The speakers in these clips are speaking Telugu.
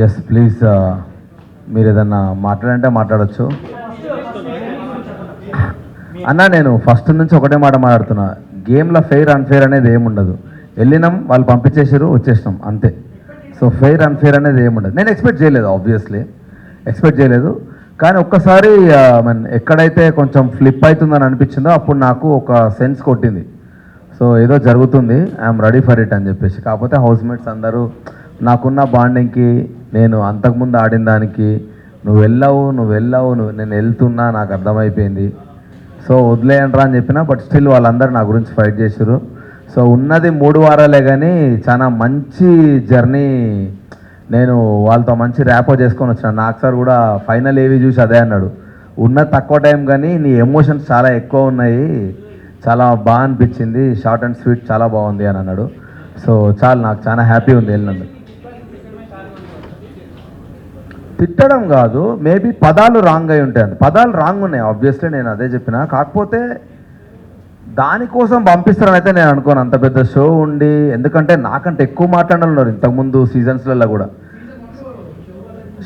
ఎస్ ప్లీజ్, మీరు ఏదన్నా మాట్లాడంటే మాట్లాడచ్చు. అన్న నేను ఫస్ట్ నుంచి ఒకటే మాట మాట్లాడుతున్నా, గేమ్లో ఫెయిర్ అన్ఫెయిర్ అనేది ఏముండదు. వెళ్ళినాం, వాళ్ళు పంపించేసారు, వచ్చేసినాం అంతే. సో ఫెయిర్ అన్ఫెయిర్ అనేది ఏముండదు. నేను ఎక్స్పెక్ట్ చేయలేదు, ఆబ్వియస్లీ ఎక్స్పెక్ట్ చేయలేదు. కానీ ఒక్కసారి ఎక్కడైతే కొంచెం ఫ్లిప్ అవుతుందని అనిపించిందో అప్పుడు నాకు ఒక సెన్స్ కొట్టింది. సో ఏదో జరుగుతుంది, ఐఎమ్ రెడీ ఫర్ ఇట్ అని చెప్పేసి. కాకపోతే హౌస్మేట్స్ అందరూ నాకున్న బాండింగ్కి, నేను అంతకుముందు ఆడిన దానికి, నువ్వు వెళ్ళావు నేను వెళ్తున్నా, నాకు అర్థమైపోయింది. సో వదిలేయండ్రా అని చెప్పిన, బట్ స్టిల్ వాళ్ళందరూ నా గురించి ఫైట్ చేశారు. సో ఉన్నది 3 వారాలే కానీ చాలా మంచి జర్నీ. నేను వాళ్ళతో మంచి ర్యాపో చేసుకొని వచ్చిన. నాకు సార్ కూడా ఫైనల్ ఏవి చూసి అదే అన్నాడు, ఉన్నది తక్కువ టైం కానీ నీ ఎమోషన్స్ చాలా ఎక్కువ ఉన్నాయి, చాలా బాగా అనిపించింది, షార్ట్ అండ్ స్వీట్ చాలా బాగుంది అని అన్నాడు. సో నాకు చాలా హ్యాపీ ఉంది వెళ్ళినందుకు. తిట్టడం కాదు, మేబీ పదాలు రాంగ్ అయి ఉంటాయి, పదాలు రాంగ్ ఉన్నాయి ఆబ్వియస్లీ, నేను అదే చెప్పిన. కాకపోతే దానికోసం పంపిస్తారని అయితే నేను అనుకోను. అంత పెద్ద షో ఉండి, ఎందుకంటే నాకంటే ఎక్కువ మాట్లాడాలన్నారు ఇంతకుముందు సీజన్స్లలో కూడా.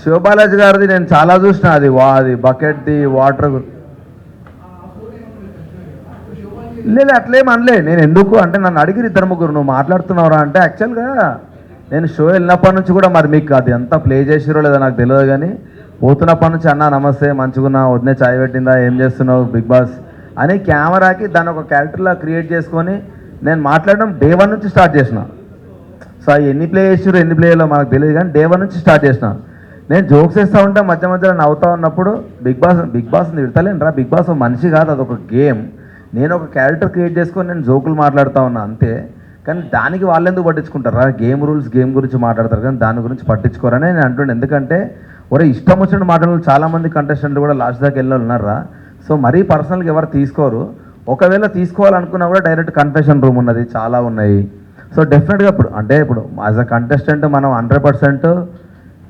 శివబాలాజీ గారిది నేను చాలా చూసిన, అది బకెట్ది వాటర్ లేదు అట్లేం అనలే. నేను ఎందుకు అంటే నన్ను అడిగిరు 2-3 నువ్వు మాట్లాడుతున్నావురా అంటే, యాక్చువల్గా నేను షో వెళ్ళినప్పటి నుంచి కూడా మరి మీకు అది ఎంత ప్లే చేసిరో లేదో నాకు తెలియదు, కానీ పోతున్నప్పటి నుంచి అన్న నమస్తే, మంచిగున్నా, వదిలే చాయ్ పెట్టిందా, ఏం చేస్తున్నావు బిగ్ బాస్ అని కెమెరాకి దాన్ని ఒక క్యారెక్టర్లా క్రియేట్ చేసుకొని నేను మాట్లాడడం డే 1 నుంచి స్టార్ట్ చేసిన. సో ఎన్ని ప్లే చేసిరో ఎన్ని ప్లేయర్లో మనకు తెలియదు, కానీ డే 1 నుంచి స్టార్ట్ చేసిన. నేను జోక్స్ వేస్తూ ఉంటే మధ్యలో నవ్వుతూ ఉన్నప్పుడు బిగ్ బాస్ విడతలేను రా, బిగ్ బాస్ మనిషి కాదు, అదొక గేమ్. నేను ఒక క్యారెక్టర్ క్రియేట్ చేసుకొని నేను జోకులు మాట్లాడుతూ ఉన్నా అంతే. కానీ దానికి వాళ్ళు ఎందుకు పట్టించుకుంటారా, గేమ్ రూల్స్ గేమ్ గురించి మాట్లాడతారు కానీ దాని గురించి పట్టించుకోరని నేను అంటుండే. ఎందుకంటే ఒరే ఇష్టం వచ్చినట్టు మాట్లాడాలి, చాలామంది కంటెస్టెంట్లు కూడా లాస్ట్ దాకా వెళ్ళి ఉన్నారా. సో మరీ పర్సనల్గా ఎవరు తీసుకోరు, ఒకవేళ తీసుకోవాలనుకున్నా కూడా డైరెక్ట్ కన్ఫెషన్ రూమ్ ఉన్నది, చాలా ఉన్నాయి. సో డెఫినెట్గా ఇప్పుడు యాజ్ అ కంటెస్టెంట్ మనం 100%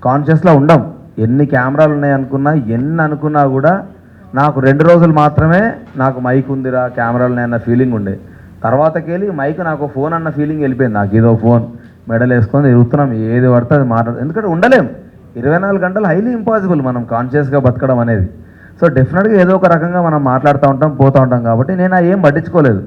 కాన్షియస్లో ఉండం. ఎన్ని కెమెరాలు ఉన్నాయి అనుకున్నా, ఎన్ని అనుకున్నా కూడా నాకు 2 రోజులు మాత్రమే నాకు మైక్ ఉందిరా, కెమెరాలు ఉన్నాయన్న ఫీలింగ్ ఉండే. తర్వాతకెళ్ళి మైక్ నాకు ఫోన్ అన్న ఫీలింగ్ వెళ్ళిపోయింది. నాకు ఏదో ఫోన్ మెడల్ వేసుకొని తిరుగుతున్నాం, ఏది పడితే అది ఎందుకంటే ఉండలేం 24 గంటలు, హైలీ ఇంపాసిబుల్ మనం కాన్షియస్గా బతకడం అనేది. సో డెఫినెట్గా ఏదో ఒక రకంగా మనం మాట్లాడుతూ ఉంటాం, పోతూ ఉంటాం. కాబట్టి నేను ఏం పట్టించుకోలేదు.